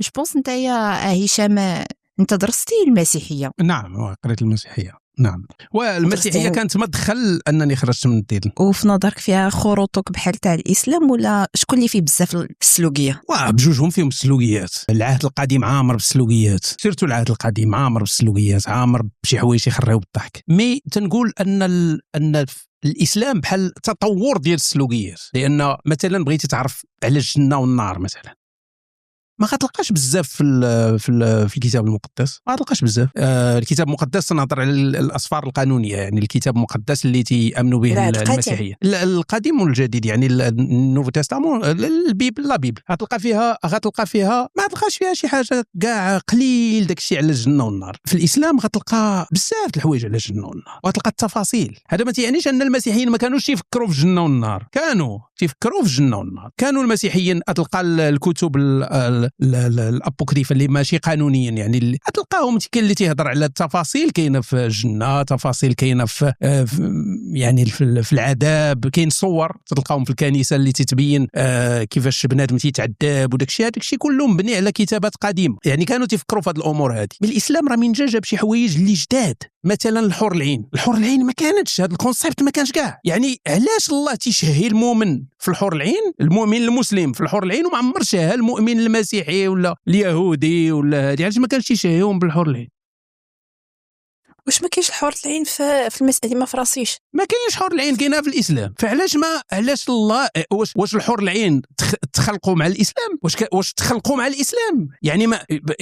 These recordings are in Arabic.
جو بونس انت يا هشام انت درستي المسيحيه. نعم قريت المسيحيه. نعم والمسيحيه كانت مدخل انني خرجت من الدين. وفي نظرك فيها خروطك بحال تاع الاسلام ولا شكون اللي فيه بزاف السلوكيه؟ بجوجهم فيهم السلوكيات. العهد القديم عامر بالسلوكيات، سيرتو العهد القديم عامر بالسلوكيات، عامر بشي حوايج يخريو بالضحك. مي تنقول ان الاسلام بحال تطور ديال السلوكيات، لان مثلا بغيتي تعرف على الجنه والنار مثلا ما غتلقاش بزاف في الكتاب المقدس، ما غتلقاش بزاف. الكتاب المقدس تنهضر على الاسفار القانونيه، يعني الكتاب المقدس اللي تيامنوا به المسيحيه، القديم والجديد، يعني النوفو تestامون، البيبل، لا بيبل غتلقى فيها ما غتلقاش فيها شي حاجه كاع قليل داكشي على الجنه والنار. في الاسلام غتلقى بزاف الحوايج على الجنه والنار وغتلقى التفاصيل. هذا ما تيعنيش ان المسيحيين ما كانوش يفكروا في الجنه والنار، كانوا تيفكروا في الجنه والنار. كانوا المسيحيين تلقى الكتب الابوكريفه اللي ماشي قانونيا، يعني اللي تلقاهم كاين اللي تيهضر على التفاصيل كاينه في الجنه، تفاصيل كاينه في يعني في العذاب، كاين صور تلقاهم في الكنيسه اللي تتبين كيفاش بنادم تيتعذب وداكشي كله مبني على كتابات قديمه. يعني كانوا تيفكروا في هذه الامور هذه. الاسلام راه من جاب شي حوايج اللي جداد، مثلا الحور العين ما كانتش، هذا الكونسيبت ما كانش كاع. يعني علاش الله تيشهي المؤمن في الحور العين، المؤمن المسلم في الحور العين، وما عمر شهى المؤمن المسيحي ولا اليهودي ولا هذه؟ علاش ما كانش يشهيهم بالحور العين؟ واش ما كاينش الحور العين في المسألة؟ ما فراسيش ما كاينش حور العين، كاينه في الاسلام. فعلاش علاش الله واش الحور العين تخلقوا مع الاسلام؟ واش تخلقوا مع الاسلام؟ يعني ما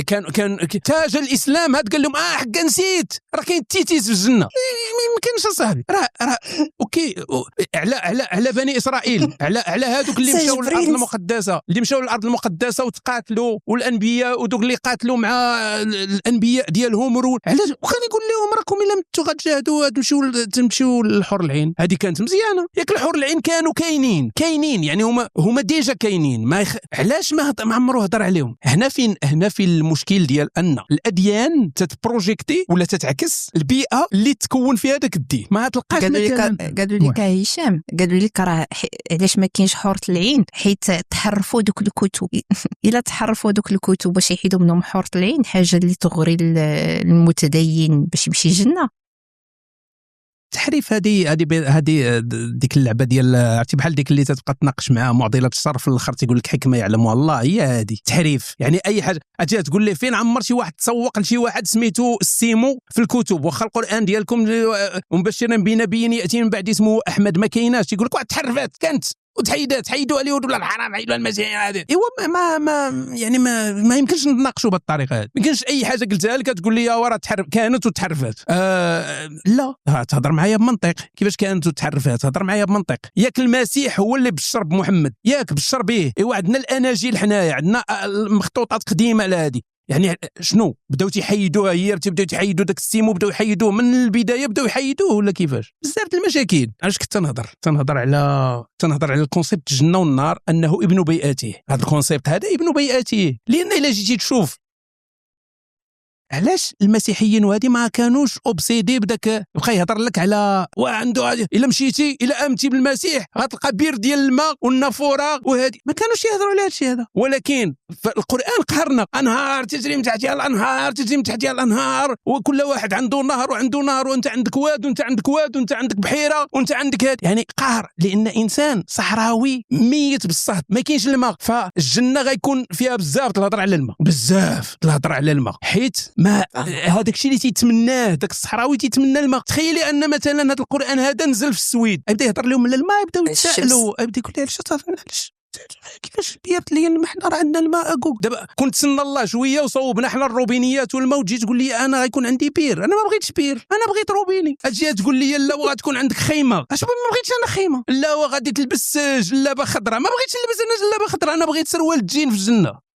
كان تاج الاسلام هاد قال لهم حق نسيت راه كاين تيتيز في الجنه. ما كاينش اصاحبي، راه اوكي على بني اسرائيل، على هادوك اللي مشاو للارض المقدسه وتقاتلوا، والانبياء ودوك اللي قاتلوا مع الانبياء ديالهم، علاش وكان يقول لهم راكم الا متوا غتجاهدوا تمشيو للحور العين. هذه كانت مزيانه. ياك الحور العين كانوا كاينين يعني هما ديجا كاينين. علاش ما عمرو هضر عليهم؟ هنا في المشكل ديال ان الاديان تتبروجيكتي ولا تتعكس البيئه اللي تكون فيها داك الدين. ما تلقاش قالوا لك هشام، قالوا لك راه علاش ما كاينش حور العين، حيت تحرفوا دوك الكتب. الا تحرفوا دوك الكتب باش يحيدوا منهم حور العين، حاجه اللي تغري المتدين باش يمشي جنة. تحريف هذه ديك اللعبه ديال عرفتي بحال ديك اللي تتبقى تناقش مع معضله الصرف، الاخر تيقول لك حكمه يعلمها الله. هي هذه تحريف. يعني اي حاجه اجي تقول لي فين عمر شي واحد تسوق لشي واحد سميتو السيمو في الكتب، واخا القران ديالكم مبشرا بنبي ياتي من بعد اسمه احمد، ما كايناش. تيقول لك واحد تحرفات كانت حيدوا عليه ولا الحرام حيدوا المسيحيين. هذه ايوا ما يعني ما يمكنش نتناقشوا بالطريقه هذه. ما يمكنش اي حاجه قلتها لك تقول لي راه كانت وتحرفات. لا تهضر معايا بمنطق. كيفاش كانت وتحرفات؟ تهضر معايا بمنطق. ياك المسيح هو اللي بشر بمحمد، ياك بشر به. ايوا عندنا الاناجيل، حنايا عندنا مخطوطات قديمه على هذه. يعني شنو بداو تيحيدوها؟ هي بداو تيحيدوا داك السيمو، بداو يحيدوه من البدايه، بداو يحيدوه ولا كيفاش؟ بزاف المشاكل. علاش كنت تنهضر على الكونسيبت الجنه والنار، انه ابن بيئته. هذا الكونسيبت هذا ابن بيئته، لان الا جيتي تشوف علاش المسيحيين وهذه ما كانوش اوبسيدي بداك، بقى يهضر لك على وعنده الا مشيتي الا امتي بالمسيح غتلقى بير ديال الماء والنافوره، وهذه ما كانوش يهضروا على هادشي هذا. ولكن القران قهرنا، انهار تجري من تحتها الانهار، تجري من تحتها الانهار، وكل واحد عنده نهر وعنده نهر، وانت عندك واد وانت عندك واد وانت عندك بحيره وانت عندك هذا. يعني قهر، لان انسان صحراوي ميت بالصهد، ما كاينش الماء. فالجنه غيكون فيها بزاف تهضر على الماء، بزاف تهضر على الماء، حيت ما هذاك الشيء اللي تيتمناه داك الصحراوي، تيتمنى الماء. تخيلي ان مثلا هذا القران هذا نزل في السويد، يبدا يهضر لهم على الماء، يبداو يتسائلوا، يبدا يقول لي علاش كيفاش بيرت لي حنا راه عندنا الماء. دابا كنت تسنى الله شويه وصوبنا حنا الروبينيات والماء، وتجي تقول لي انا غيكون عندي بير. انا ما بغيتش بير، انا بغيت روبيني. اجي تقول لي لا وغتكون عندك خيمه. اش ما بغيتش انا خيمه. لا وغادي تلبس جلابه خضراء. ما بغيتش نلبس انا جلابه خضراء، انا بغيت سروال جين في الجنه.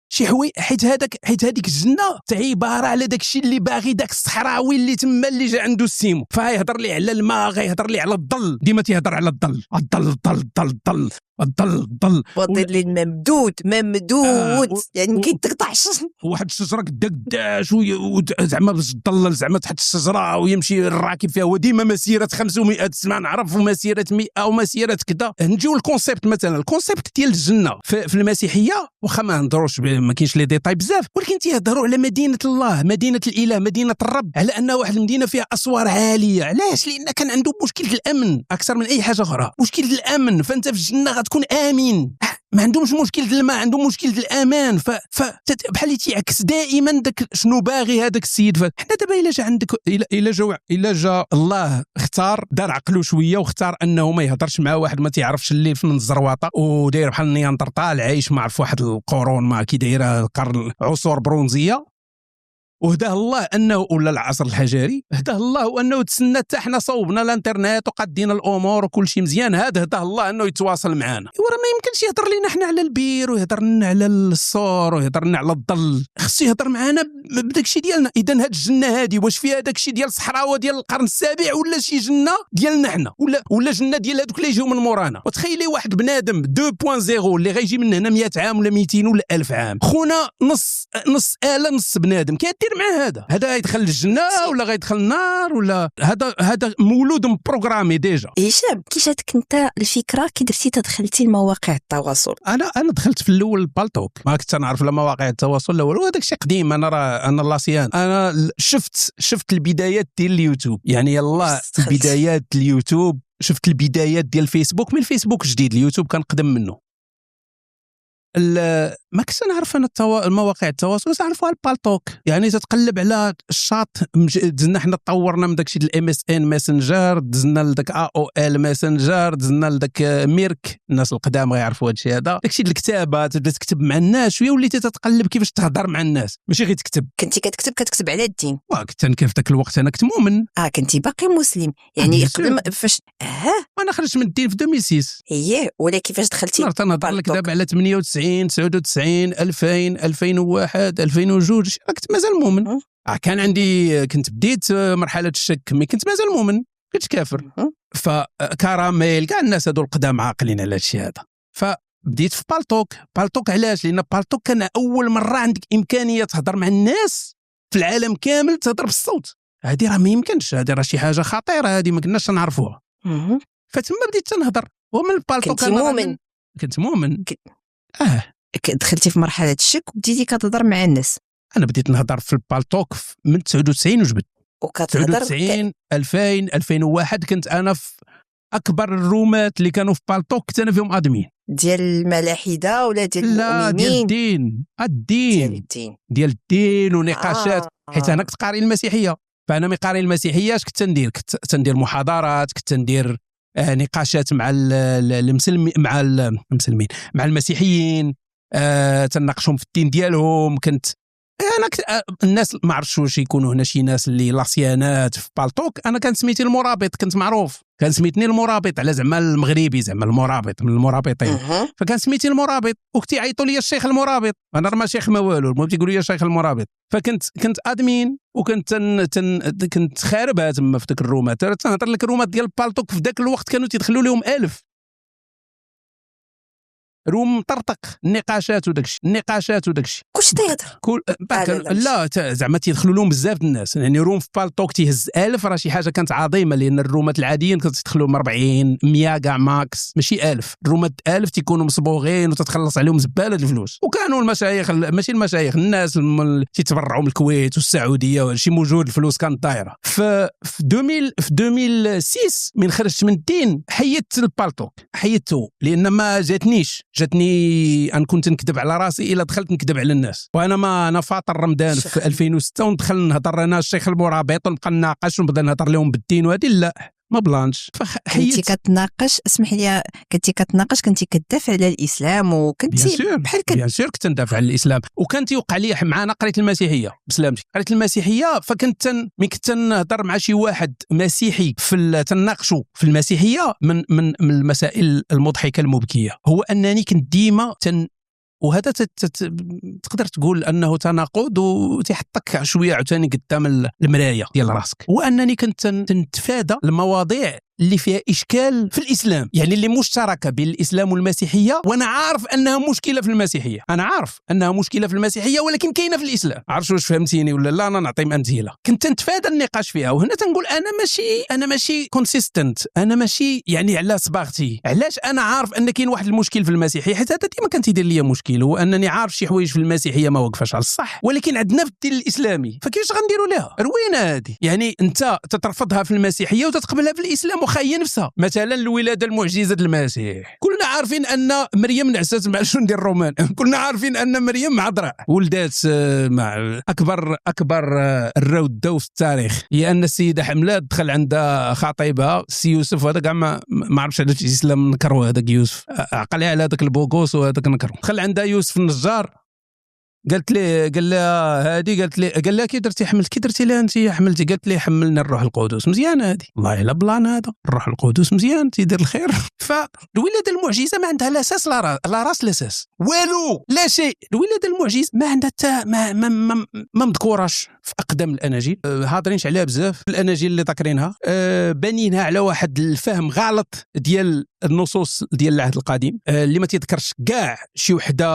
شي حوي حيت هذيك الجنه عباره على داك الشيء اللي باغي داك الصحراوي اللي تما اللي جا عنده السيمو. فيهضر لي على الماء، غيهضر لي على الظل، ديما تيهضر على الظل. الظل والظل ممدود يعني ما كيتقطعش. واحد الشجره قداش زعما باش تضلل زعما تحت الشجره ويمشي الراكب فيها، وديما مسيره 500 سنه نعرف مسيره 100 او مسيره كذا. نجيو الكونسيبت مثلا، الكونسيبت ديال الجنه في المسيحيه، واخا ما نهضروش ما كاينش لي ديتاي بزاف، ولكن تيهضروا على مدينه الله، مدينه الاله، مدينه الرب، على انها واحد المدينه فيها اسوار عاليه. علاش؟ لان كان عنده مشكله الامن اكثر من اي حاجه اخرى، مشكله الامن. فانت في الجنه غتكون امين، ما عندهمش مشكله الماء، عندهم مشكله الامان. بحال تيعكس دائما داك شنو باغي هذاك السيد. حنا دابا الا جا عندك الا جا الله اختار دار عقله شويه واختار انه ما يهضرش مع واحد ما تيعرفش اللي من الزرواطه وداير بحال النياندرتال عايش ما عرف واحد القرون ما كي دايره القرن عصور برونزيه، وهداه الله انه ولا العصر الحجري، هداه الله انه تسنى حتى حنا صوبنا الانترنت وقدينا الامور وكل شيء مزيان. هداه الله انه يتواصل معنا. وراه ما يمكنش يهضر لنا حنا على البير ويهضر لنا على الصور ويهضر لنا على الظل، خصو يهضر معنا بداك الشيء ديالنا. اذا هاد الجنه هادي واش فيها داك الشيء ديال الصحراوه ديال القرن السابع، ولا شي جنه ديالنا حنا، ولا جنه ديال هذوك اللي يجيو من مورانا؟ وتخيلي واحد بنادم 2.0 اللي غيجي من هنا 100 عام ولا 200 ولا 1000 عام، خونا نص آلة نص بنادم، كيدير مع هذا يدخل الجنه ولا غيدخل النار؟ ولا هذا مولود مبروغرامي ديجا. هشام، كيفاش جاتك انت الفكره كي درتي تدخلتي لمواقع التواصل؟ انا دخلت في الاول البالتوك، ما كنت نعرف لا مواقع التواصل الاول، وهذاك الشيء قديم. انا لاسيان، انا شفت البدايات ديال اليوتيوب، يعني يلا بدايات اليوتيوب، شفت البدايات ديال الفيسبوك. من الفيسبوك جديد، اليوتيوب كان قدم منه. ما كنت نعرف انا المواقع التواصل، نعرفها البالتوك. يعني تتقلب على الشاط، دزنا حنا تطورنا من داكشي ديال MSN ماسنجر، دزنا لداك AOL ماسنجر، دزنا لداك ميرك، الناس القدام غيعرفوا هادشي هذا. داكشي ديال الكتابه، تبدا تكتب مع الناس شويه، وليتي تتقلب كيفاش تهضر مع الناس، ماشي غير تكتب. كنتي كتكتب على الدين؟ كنت انا في ذاك الوقت انا كنت مؤمن. كنتي باقي مسلم يعني قبل فاش انا خرجت من الدين في 2006. ولا كيفاش دخلتي؟ نهضر لك دابا على 98 99 2000 2001 2002. كنت مازال مؤمن. كنت بديت مرحله الشك، مي كنت مازال مؤمن، كنت كافر. فكراميل كاع الناس هذو القدام عاقلين على هادشي هذا. فبديت في بالتوك. علاش؟ لان بالتوك كان اول مره عندك امكانيه تهضر مع الناس في العالم كامل، تهضر بالصوت. هذه راه ما يمكنش، هذه راه شي حاجه خطيره، هذه ما كناش نعرفوها. فتما بديت تنهضر. ومن البالتوك كنت مؤمن. دخلتي في مرحله الشك وبديتي كتهضر مع الناس. انا بديت نهضر في البالتوك من 99 وجبت، وكتهضر 99 2000 2001. كنت انا في اكبر الرومات اللي كانوا في بالتوك، كنت انا فيهم ادمين. ديال الملاحده ولا ديال المؤمنين؟ لا، ديال الدين ونقاشات. حيت انا كنت قاري المسيحيه، فانا مي قاري المسيحيه اش كنت ندير محاضرات، كنت ندير نقاشات مع المسلمين، مع المسيحيين، تناقشهم في الدين ديالهم. الناس ما عرفتش واش يكونوا هنا شي ناس اللي لاسيانات في بالتوك. انا كان سميتي المرابط، كنت معروف، كان سميتني المرابط على زعما المغربي، زعما المرابط من المرابطين. فكان سميتي المرابط، وكنت يعيطوا لي الشيخ المرابط. انا ما شيخ ما والو، المهم تيقولوا لي الشيخ المرابط. كنت ادمين، وكنت كنت خاربها تما في ذاك الرومات. تنهضر لك الرومات ديال بالتوك في ذاك الوقت كانوا تيدخلوا لهم 1000 روم طرطق، النقاشات وداكشي كلشي تيهضر. لا زعما تيدخلوا لهم بزاف الناس، يعني روم في بالتوك تيهز 1000 راه شي حاجه كانت عظيمه. لان الرومات العاديين كنت تدخلوا من 40 100 كاع ماكس، ماشي 1000. الرومات 1000 تيكونوا مصبوغين وتتخلص عليهم زباله الفلوس. وكانوا المشايخ، ماشي المشايخ، الناس تيتبرعوا من الكويت والسعوديه وشي موجود، الفلوس كانت طايره. في 2006 من خرجت من الدين حيدت البالتوك، حيدته لان ما جاتني أن كنت نكذب على راسي إلا دخلت نكذب على الناس. وأنا أنا فاطر رمضان في 2006 وندخل نهضر أنا الشيخ المرابط ونبقى نناقش ونبدا نهضر لهم بالدين، وهذه لا ما بلانش. كنتي كتناقش، اسمح لي، كنتي كتدافع على الاسلام، وكنتي بحال بيان سور كنت ندافع على الاسلام. وكانت يوقع لي معنا قريت المسيحيه بسلامتي، قريت المسيحيه. فكنت ملي كنت نهضر مع شي واحد مسيحي تناقشوا في المسيحيه، من المسائل المضحكه المبكيه هو انني كنت ديما وهذا تقدر تقول انه تناقض وتحطك شويه عاوتاني قدام المرايه ديال راسك. وانني كنت نتفادى المواضيع اللي فيها اشكال في الاسلام، يعني اللي مشتركه بين الاسلام والمسيحيه، وانا عارف انها مشكله في المسيحيه، انا عارف انها مشكله في المسيحيه ولكن كاينه في الاسلام. عرفت واش فهمتيني ولا لا؟ انا نعطي امثله. كنت نتفادى النقاش فيها، وهنا تنقول انا ماشي كونسيستنت، انا ماشي يعني على صباغتي. علاش انا عارف ان كاين واحد المشكل في المسيحيه؟ حيت هذا ديما كان تيدير لي مشكل، هو انني عارف شي حوايج في المسيحيه ما واقفاش على الصح، ولكن عندنا في الدين الاسلامي، فكيفاش غنديروا لها؟ روينه هذه، يعني انت تترفضها في المسيحيه وتتقبلها في الاسلام، وخا هي نفسها. مثلا الولاده المعجزه المسيح، كلنا عارفين ان مريم نعست مع الجند الرومان، كلنا عارفين ان مريم عذراء ولدات مع اكبر الروده في التاريخ، هي ان السيده حمله دخل عندها خطيبها السي يوسف، هذا كاع ما عرفش علاش الاسلام نكروا هذاك يوسف، عقلي على هذاك البوكوس وهذاك نكروا. دخل عندها يوسف النجار، قال لها قال لها كي درتي حملت، كي درتي لها انت حملتي؟ قالت لي حملنا الروح القدس. مزيان هذه، والله الا بلان هذا الروح القدس مزيان تيدير الخير. فالولاده المعجزه ما عندها لا اساس لا راس لا اساس والو لا شيء. الولاده المعجزه ما عندها ما مذكوراش في اقدم الاناجيل، هاضرينش عليها بزاف في الاناجيل اللي ذاكرينها، بانينها على واحد الفهم غلط ديال النصوص ديال العهد القديم، اللي ما تيذكرش كاع شي وحده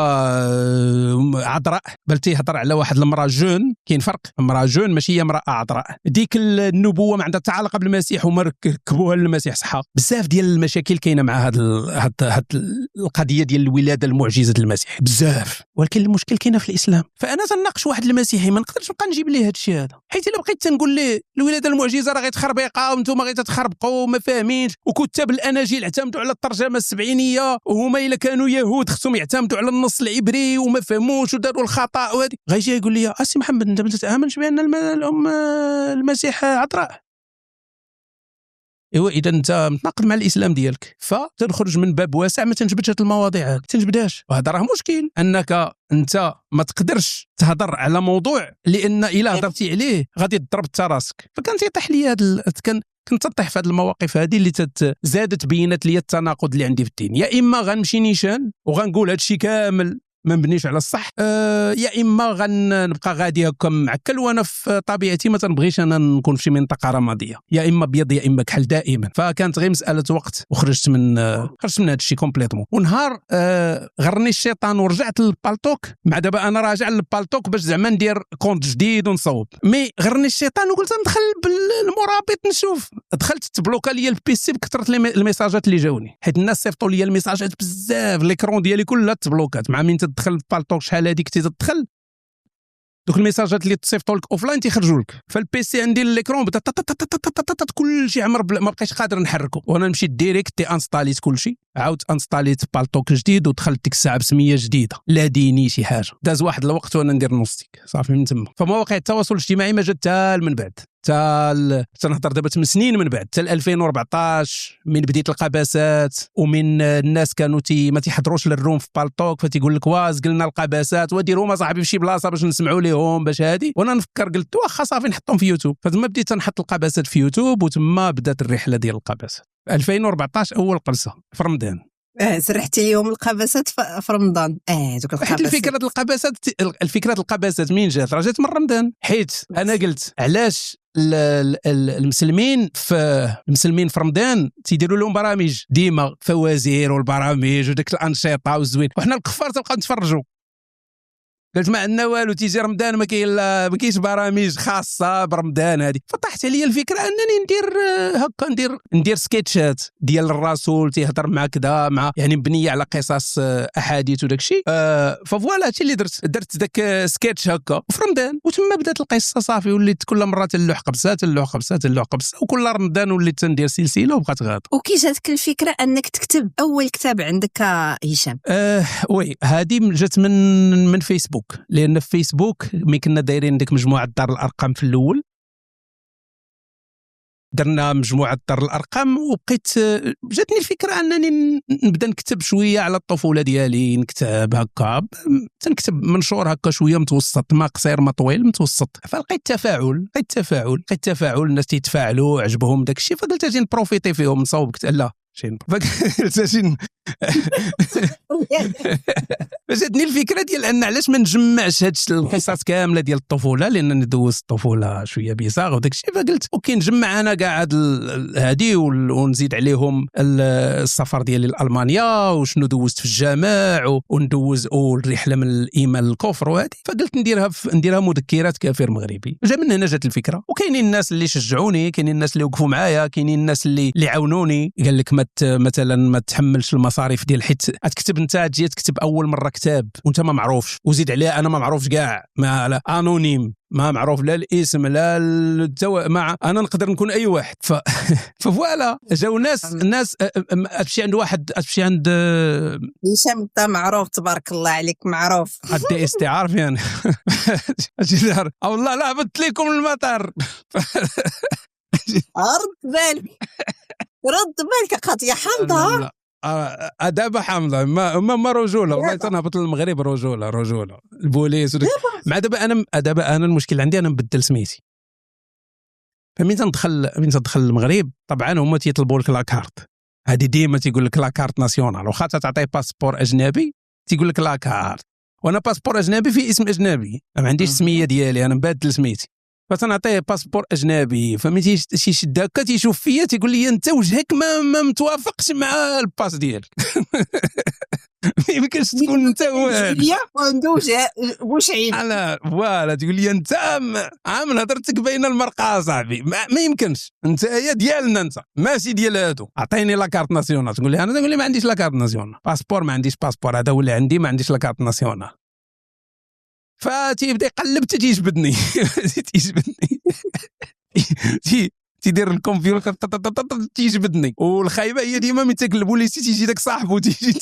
عذراء، بل تيهضر على واحد المراه جون. كاين فرق، امراه جون ماشي هي امراه عذراء. ديك النبوه ما عندها حتى علاقه بالمسيح، وما ركبوها للمسيح صح. بزاف ديال المشاكل كاينه مع هاد القضيه ديال الولاده المعجزه المسيح بزاف، ولكن المشكل كاينه في الاسلام. فانا تناقش واحد المسيحي ما نقدرش نبقى نجيب ليه هذا الشيء هذا، حيت الا بقيت تنقول ليه الولاده المعجزه راه غيتخربيقه وانتم غيتخربقوا وما فاهمينش، وكتاب الاناجيل اعتمدوا على الترجمه السبعينيه، وهما الا كانوا يهود خصهم يعتمدوا على النص العبري وما فهموش وداروا الخطا، وهذه غيجي يقول لي اسي محمد انت ما تامنش بان المسيح عذراء؟ ايوا اذا انت متناقض مع الاسلام ديالك، فتنخرج من باب واسع ما تنجبدش هذه المواضيع، ما تنجبدهاش. وهذا راه مشكل، انك انت ما تقدرش تهضر على موضوع لان الا هضرتي عليه غادي تضرب حتى راسك. فكان تيطيح لي هذا كنت تطيح في هذه المواقف هذه اللي زادت بينت لي التناقض اللي عندي في الدين. يا اما غنمشي نيشان وغنقول هذا الشيء كامل ما نبنيش على الصح، يا اما غنبقى غادي هكا معكل، وانا في طبيعتي ما تنبغيش انا نكون في شي منطقه رماديه، يا اما ابيض يا اما كحل دائما. فكانت غير مساله وقت وخرجت من هذا الشيء كومبليتوم. ونهار غرني الشيطان ورجعت للبالتوك، مع دابا انا راجع للبالتوك باش زعما ندير كونت جديد ونصوب، مي غرني الشيطان وقلت ندخل بالمرابط نشوف. دخلت تبلوكا ليا البيسي بكثره الميساجات اللي جاوني، حيت الناس صيفطوا لي الميساجات بزاف، ليكرون ديالي كلها تبلوكات. مع مين تدخل في بالطوك شحال هذيك تدخل دوك الميساجات اللي تصيفطوا لك اوفلاين تيخرجوا لك، فالبيسي عندي الاكرون بدا كل شيء عمر ما بقيتش قادر نحركه، وانا مشيت ديريكت انستاليت كل شيء، عاودت انستاليت بالطوك جديد ودخلت ديك الساعه بسميه جديده لا ديني شي حاجه. داز واحد الوقت وانا ندير نوستيك صافي من تما. فمواقع التواصل الاجتماعي ما جات حتى من بعد، تنهضر دابا 8 سنين من بعد، حتى 2014 من بديت القباسات، ومن الناس كانوا ما تيحضروش للروم في بالطوك، فتيقول لك واز قلنا القباسات وديروهم صاحبي في شي بلاصه باش نسمعوا ليهم باش هادي، وانا نفكر قلت واخا صافي نحطهم في يوتيوب. فتما بديت نحط القباسات في يوتيوب، وتما بدات الرحله ديال القباسات. 2014 اول قرصه في رمضان. سرحتي اليوم القباسات في رمضان. دوك القباسات. الفكره القباسات منين جات؟ راه جات من رمضان، حيت انا قلت علاش المسلمين في رمضان تيديروا لهم برامج ديما فوازير والبرامج وداك الانشطه والزوين، وحنا الكفار تبقاو نتفرجوا. قلت ما عندنا والو، تيجي رمضان ما كاينش برامج خاصه برمضان هذه. فطاحت عليا الفكره انني ندير سكيتشات ديال الرسول تيهضر مع كذا، مع يعني مبنيه على قصص احاديث وداك الشيء. فوالا هادشي اللي درت داك سكيتش هكا في رمضان، وتما بدات القصه صافي. وليت كل مره تلوح قبسه، وكل رمضان وليت تندير سلسله وبقات غاده. وكي جاتك الفكره انك تكتب اول كتاب عندك هشام؟ وي هذه جات من فيسبوك، لان في فيسبوك ملي كنا دايرين ديك مجموعه دار الارقام في الاول، درنا مجموعه دار الارقام، وبقيت جاتني الفكره انني نبدا نكتب شويه على الطفوله ديالي، نكتب هكا، تنكتب منشور هكا شويه متوسط، ما قصير ما طويل، متوسط. فلقيت تفاعل الناس تيتفاعلوا، عجبهم داك الشيء، فقلت اجي نبروفيتي فيهم نصاوب. قلت لا باش جاتني الفكره ديال ان علاش ما نجمعش هاد القصص كامله ديال الطفوله، لانني دوزت الطفوله شويه بيصاغ وداك الشيء، فقلت اوكي نجمع انا كاع هادي ونزيد عليهم السفر ديالي لالمانيا وشنو دوزت في الجامع وندوز الرحله من الايمان للكفر وهذه، فقلت نديرها مذكرات كافر مغربي. جا من هنا جات الفكره، وكاينين الناس اللي شجعوني، كاينين الناس اللي وقفوا معايا، كاينين الناس اللي عاونوني، قال لك مثلا ما تحملش المصاريف ديال حيت تكتب انت تجي تكتب اول مره كتاب وانت ما معروفش، وزيد عليها انا ما معروفش كاع، ما انونيم، ما معروف لا الاسم لا مع انا نقدر نكون اي واحد فوالا جاو الناس تمشي عند واحد، تمشي عند هشام انت معروف تبارك الله عليك، معروف قد استعارف يعني اجي دار والله لا بدت لكم المطر رد بالك خاطيه حامضه دابا حامضه ما رجوله والله تنهبط للمغرب رجوله البوليس مع دابا انا المشكل عندي انا نبدل سميتي، فمين تدخل المغرب طبعا هما تيطلبوا لك لاكارت، هذه ديما تيقول لك لاكارت ناسيونال، واخا تعطي باسبور اجنبي تيقول لك لاكارت، وانا باسبور اجنبي في اسم اجنبي، ما عنديش سميه ديالي، انا مبادل سميتي، فتنعطيه باسبور اجنبي، فمتي شد هكا تيشوف فيا تيقول لي انت وجهك ما متوافقش مع الباس ديالك ما يمكنش تكون انت واحد عنده وجه بوشعيب على فوالا، تقول لي انت عامل هضرتك بين المرقه صاحبي، ما يمكنش، انت هي ديالنا، انت ماشي ديال هادو، عطيني لاكارت ناسيونال، تقول لي انا تقول لي ما عنديش لاكارت ناسيونال، باسبور ما عنديش باسبور، هذا هو اللي عندي، ما عنديش لاكارت ناسيونال، فتيبدا يقلب تيجبدني تيدير الكمبيوتر تيجبدني، والخايبه هي ديما من تاك البوليسي تيجي داك صاحبو تيجي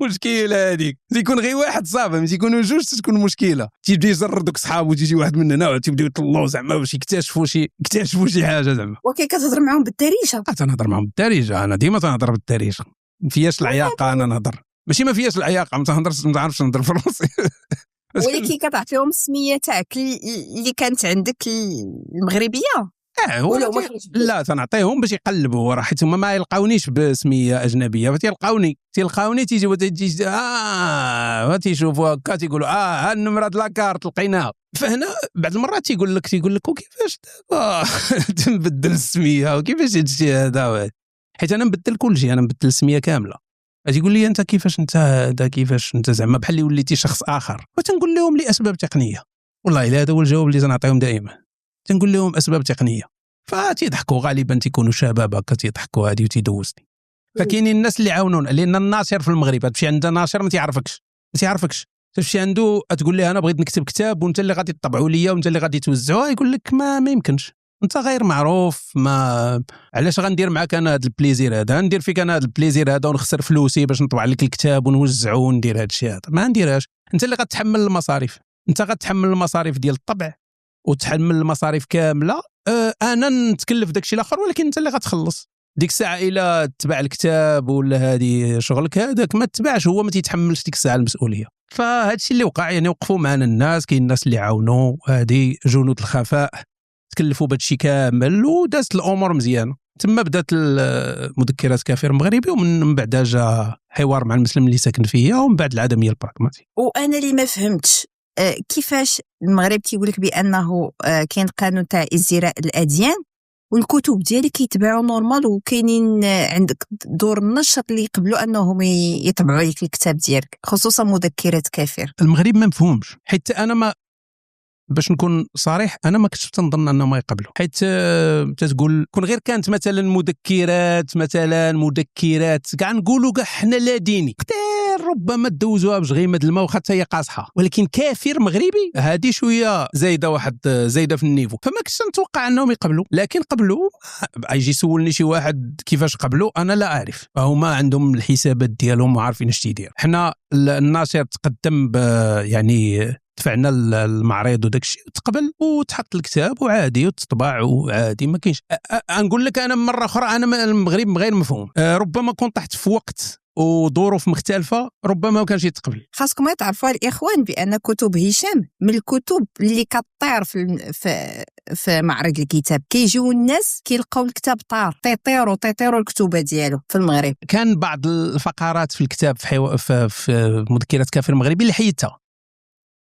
المشكله هذيك تيكون غير واحد صافي، ما تيكونوا جوج تكون مشكله، تيبدا يزرر دوك صحابو، تيجي واحد من هنا تيبداو يطلعوا زعما باش يكتشفوا شي حاجه زعما. ولكن كتهضر معاهم بالدارجه؟ تنهضر معاهم بالدارجه، انا ديما تنهضر بالدارجه، ما فياش العياقه، انا نهضر ماشي ما فياش العياقه، ما نعرفش نهضر فرنسي ولكن كتعطيهم السميه تاعك اللي كانت عندك المغربيه؟ لا تنعطيهم باش يقلبوا، راه حيت هما ما يلقاونيش بسميه اجنبيه، فتيلقاوني تيجي تيشوفوا هكا تيقولوا ها النمره د لاكارت لقيناها، فهنا بعض المرات تيقول لك وكيفاش تنبدل السميه وكيفاش هادشي هذا، حيت انا نبدل كل شيء، انا نبدل السميه كامله، تيقول لي انت كيفاش انت زعما بحال اللي وليتي شخص اخر، وتنقول لهم لاسباب تقنيه، والله الا هذا هو الجواب اللي تنعطيهم دائما، تنقول لهم اسباب تقنيه، فتيضحكوا غالبا تيكونوا شباب هكا تيضحكوا هادي وتيدوزني. فكاينين الناس اللي عاونونا، لان الناشر في المغرب تمشي عند ناشر ما تعرفكش تمشي عنده تقول له انا بغيت نكتب كتاب وانت اللي غادي تطبعوا ليا وانت اللي غادي توزعوه، يقول لك ما يمكنش، انت غير معروف، ما علاش غندير معاك انا هذا البليزير هذا، ندير فيك انا هذا البليزير هذا ونخسر فلوسي باش نطبع لك الكتاب ونوزعه وندير هذا الشيء هذا، ما نديرهاش، انت اللي غتحمل المصاريف، انت غتحمل المصاريف ديال الطبع وتحمل المصاريف كامله، انا نتكلف داكشي الاخر، ولكن انت اللي غتخلص ديك الساعه الا تبع الكتاب ولا هذه شغلك هذاك ما تبعش، هو ما تيتحملش ديك الساعه المسؤوليه. فهذا الشيء اللي وقع، يعني وقفوا معنا الناس، كاين الناس اللي عاونوا، هذه جنود الخفاء تكلفوا بهذا الشيء كامل ودازت الامور مزيانه. تما بدات مذكرات كافر مغربي، ومن بعدها جا حوار مع المسلم اللي ساكن فيها، ومن بعد العدميه البراغماتي. وانا اللي ما فهمتش كيفاش المغرب تيقول لك بانه كاين قانون تاع ازدراء الاديان والكتب ديالك كيتباعوا نورمال، وكاينين عندك دور النشر اللي يقبلوا انهم يطبعوا لك الكتاب ديالك، خصوصا مذكرات كافر. المغرب ما مفهومش، حيت انا ما باش نكون صريح انا ما كنتش تنظن انهم ما يقبلوا، حيت تتقول كون غير كانت مثلا مذكرات كاع نقولوا كاع حنا لا ديني ربما دوزوها بشغيمه الماء وخا هي قاصحه، ولكن كافر مغربي هذه شويه زايده في النيفو، فما كنتش نتوقع انهم يقبلوا، لكن قبلوا. يجي يسولني شي واحد كيفاش قبلوا، انا لا اعرف، هما عندهم الحسابات ديالهم وعارفين اش تيدير. حنا الناشر تقدم يعني دفعنا المعرض وداك الشيء وتقبل وتحط الكتاب وعادي وتطبع وعادي، ما كاينش. نقول لك انا مره اخرى انا المغرب غير مفهوم، ربما كنت طحت في وقت وظروف مختلفه ربما ما كانش يتقبل. خاصكم تعرفوا الاخوان بان كتب هشام من الكتب اللي كطير في معرض الكتاب. كيجيو الناس كيلقاو الكتاب طار تيطيروا الكتوبه ديالو في المغرب. كان بعض الفقرات في الكتاب في مذكرات كافر مغربي اللي حيدتها،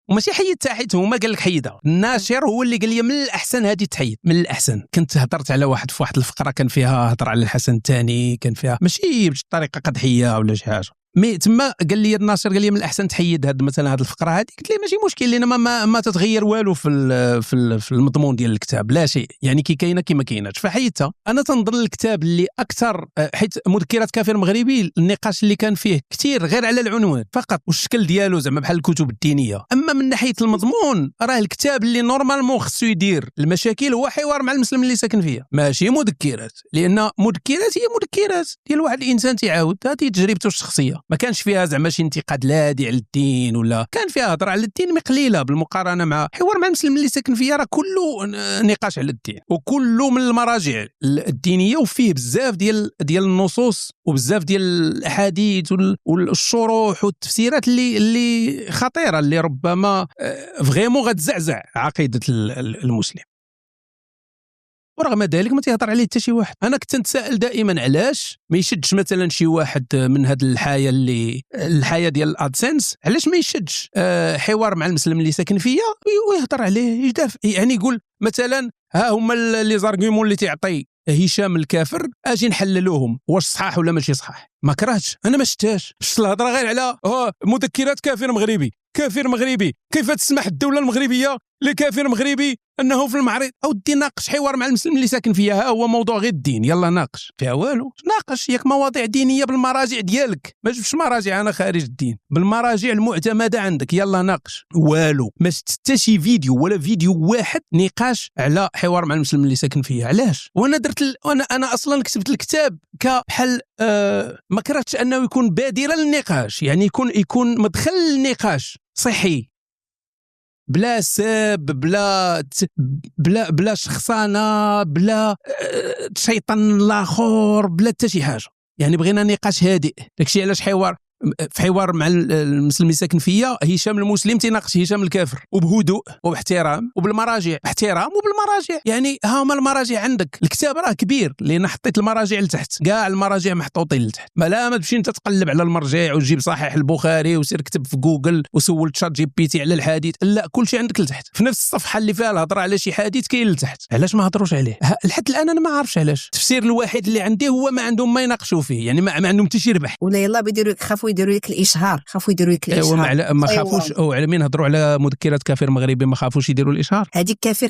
وماشي حيدتها حيت هما قال لك حيدها، الناشر هو اللي قال لي من الاحسن هذه تحيد، من الاحسن. كنت هضرت على واحد في واحد الفقره كان فيها هضر على الحسن الثاني، كان فيها ماشي بطريقه قضحيه ولا شي حاجه، مي تما قال لي الناشر قال لي من الاحسن تحيد هاد مثلا هاد الفقره هذه. قلت لي ماشي مشكل لان ما تتغير والو في المضمون ديال الكتاب، لا شيء يعني كي كاينه كي ما كايناش، فحيدتها. انا تنظن الكتاب اللي اكثر، حيت مذكرات كافر مغربي النقاش اللي كان فيه كثير غير على العنوان فقط والشكل ديالو زعما بحال الكتب الدينيه، اما من ناحيه المضمون راه الكتاب اللي نورمالمون خصو يدير المشاكل هو حوار مع المسلم اللي ساكن فيها، ماشي مذكرات، لان مذكرات هي مذكرات ديال واحد الانسان تيعاود هذه تجربته الشخصيه، ما كانش فيها زعما شي انتقاد لاذع على الدين، ولا كان فيها هضره على الدين مقليله بالمقارنه مع حوار مع المسلم اللي ساكن فيها. راه كله نقاش على الدين وكله من المراجع الدينيه، وفيه بزاف ديال النصوص وبزاف ديال الاحاديث والشروح والتفسيرات اللي خطيره، اللي ربما فريمون غتزعزع عقيده المسلم. ورغم ذلك ما تيهضر عليه حتى شي واحد. انا كنت نتساءل دائما علاش ما يشدش مثلا شي واحد من هاد الحياه ديال الادسنس، علاش ما يشدش حوار مع المسلم اللي ساكن فيا ويهضر عليه، يدافع، يعني يقول مثلا ها هما لي زارغيومون اللي تيعطي هشام الكافر اجي نحللوهم واش صحاح ولا ماشي صحاح. ما كرهتش، انا ما شفتهاش، شفت الهضره غير على مذكرات كافر مغربي. كافر مغربي كيف تسمح الدوله المغربيه لكافر مغربي انه في المعرض؟ او دي ناقش حوار مع المسلم اللي ساكن فيها، ها هو موضوع غير الدين، يلا ناقش فيها والو، ناقش ياك مواضيع دينيه بالمراجع ديالك، ما جبتش مراجع انا خارج الدين، بالمراجع المعتمده عندك، يلا ناقش والو. ما شفت حتى شي فيديو ولا فيديو واحد نقاش على حوار مع المسلم اللي ساكن فيها. علاش؟ وانا درت انا اصلا كتبت الكتاب كبحال ما كرهتش انه يكون بادره للنقاش، يعني يكون مدخل للنقاش صحي، بلا سب، بلا شخصانه، بلا شيطان الاخر، بلا حتى شي حاجه، يعني بغينا نقاش هادئ. داكشي علاش في حوار مع المسلم اللي ساكن فيا هشام المسلم تيناقش هشام الكافر وبهدوء وباحترام وبالمراجع، احترام وبالمراجع، يعني ها هما المراجع عندك. الكتاب راه كبير لان حطيت المراجع لتحت، كاع المراجع محطوطين لتحت، ما تمشي انت تقلب على المرجع وتجيب صحيح البخاري وسير كتب في جوجل وسول تشات جي بي تي على الحديث، لا كلشي عندك لتحت، في نفس الصفحه اللي فيها الهضره على شي حديث كاين لتحت. علاش ما هضروش عليه لحد الان؟ انا ما عارفش علاش. التفسير الوحيد اللي عندي هو ما عندهم ما يناقشوا فيه، يعني ما عندهم حتى شي ربح، ولا يلا خافوا يديروا لك الاشهار، ما خافوش او على مين هضروا على مذكرات كافر مغربي ما خافوش يديروا الاشهار. هذيك كافر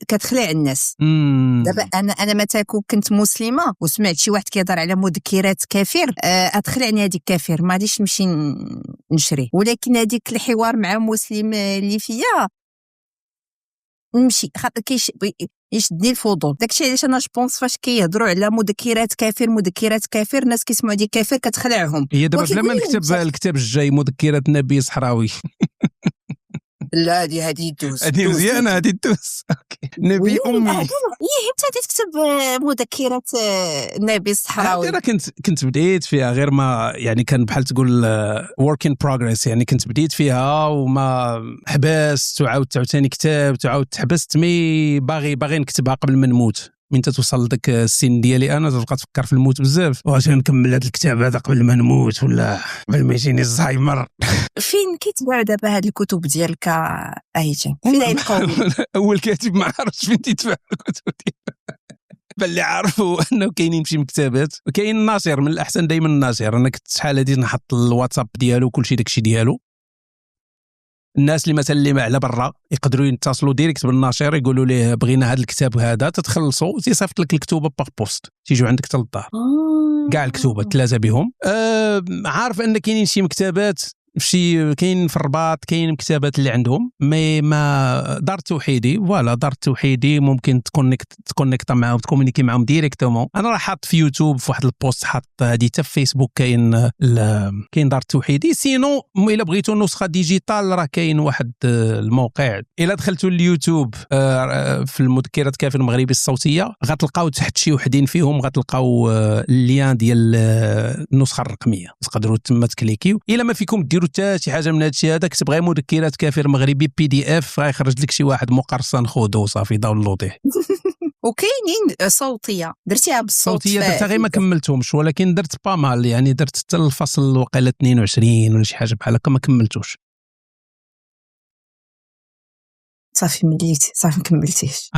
كتخلع الناس. دابا انا متى كنت مسلمه وسمعت شي واحد كيهضر على مذكرات كافر ادخلعني هذيك كافر، ما غاديش نمشي نشري. ولكن هذيك الحوار مع مسلم اللي فيا نمشي، خاطر يشدني الفضول. داكشي علاش انا جبونس فاش كيهضروا على مذكرات كافر الناس كيسمعوا ديك كافر كتخلعهم. هي دابا بلا ما نكتب الكتاب الجاي مذكرات نبي صحراوي لا هذه يدوز، هذه مزيانه، هذه يدوز. اوكي، نبي امي انت تكتب مذكرات النبي الصحراوي. انا كنت بديت فيها، غير ما يعني كان بحال تقول work in progress، يعني كنت بديت فيها وما حبست وعاودت ثاني كتاب وعاودت حبست، مي باغي نكتبها قبل ما نموت. من توصل لذاك السن ديالي انا تبقى تفكر في الموت بزاف، واش نكمل هذا الكتاب هذا قبل ما نموت ولا قبل ما يجيني الزهايمر. فين كيتباع دابا هاد الكتب ديالك ايتين؟ فين يلقاو؟ اول كاتب ما عرفش فين تيتباع الكتب ديالك. باللي عارفوا انه كاينين شي مكتبات، وكاين الناشر من الاحسن دائما الناشر. انا كنت شحال هادي نحط الواتساب ديالو وكلشي داكشي ديالو. الناس اللي مثلا اللي على برا يقدروا يتصلوا ديريكت بالناشر يقولوا ليه بغينا هذا الكتاب هذا، تتخلصوا تيصيفط لك الكتوبه باغ بوست تيجوا عندك حتى للدار. كاع الكتوبه ثلاثه بهم. عارف ان كاينين شي مكتبات كاين في الرباط كاين مكتبات اللي عندهم ما دار التوحيدي فوالا دار التوحيدي ممكن تكونيكت معاهم تكومونيكي معاهم ديريكتومون. انا راه حاط في يوتيوب في واحد البوست حاط هذه حتى في فيسبوك كاين دار التوحيدي. سينو الا بغيتوا نسخه ديجيتال راه كاين واحد الموقع الا دخلتوا اليوتيوب في المذكرات كافي المغربي الصوتيه غتلقاو تحت شي وحدين فيهم غتلقاو اللين ديال النسخه الرقميه تقدروا تما تكليكيو. الا ما فيكم ديروا حتى شي حاجه من هذا الشيء هذا كتبغي مذكرات كافي المغربي PDF غيخرج لك شي واحد مقرصن خذو صافي داونلوديه. وكاينين صوتيه درتيها بالصوت صوتيه درتها غير ما كملتهمش ولكن درت با مال يعني درت حتى الفصل وقيله 22 ولا شي حاجه بحال هكا ما كملتوش. صافي مليت صافي كملتيش.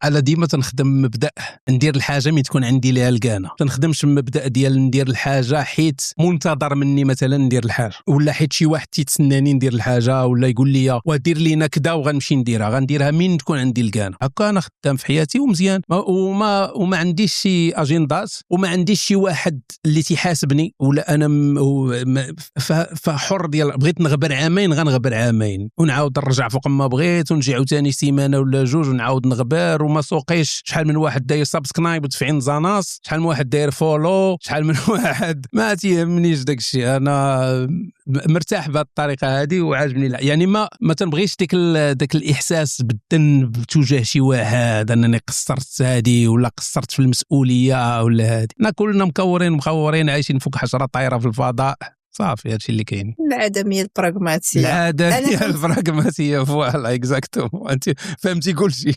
انا ديما تنخدم مبدا ندير الحاجه ملي تكون عندي ليها الكانه. تنخدمش المبدا ديال ندير الحاجه حيت منتظر مني مثلا ندير الحاجه ولا حيت شي واحد تيتسناني ندير الحاجه ولا يقول لي ودير لينا كذا وغنمشي نديرها غنديرها من تكون عندي الكانه. هكا انا خدام في حياتي ومزيان وما عنديش شي اجندات وما عنديش شي واحد اللي تيحاسبني ولا انا فحر ديال بغيت نغبر عامين غنغبر عامين ونعاود نرجع فوق ما بغيت ونجي عاوتاني سيمانه ولا جوج ونعاود نغبر وما سوقيش. شحال من واحد داير سبسكرايب ودفعين زاناس شحال من واحد داير فولو شحال من واحد ما تيهمنيش داك الشيء. انا مرتاح بهذه الطريقه هذه وعاجبني يعني ما تنبغيش داك الاحساس بالذنب تجاه شي واحد انني قصرت هذه ولا قصرت في المسؤوليه ولا هذه. كلنا مكورين عايشين فوق حشره طايره في الفضاء صافي هادشي اللي كاين. العدميه البراغماتيه البراغماتيه فوالا اكزاكتو انت فهمتي كل شيء.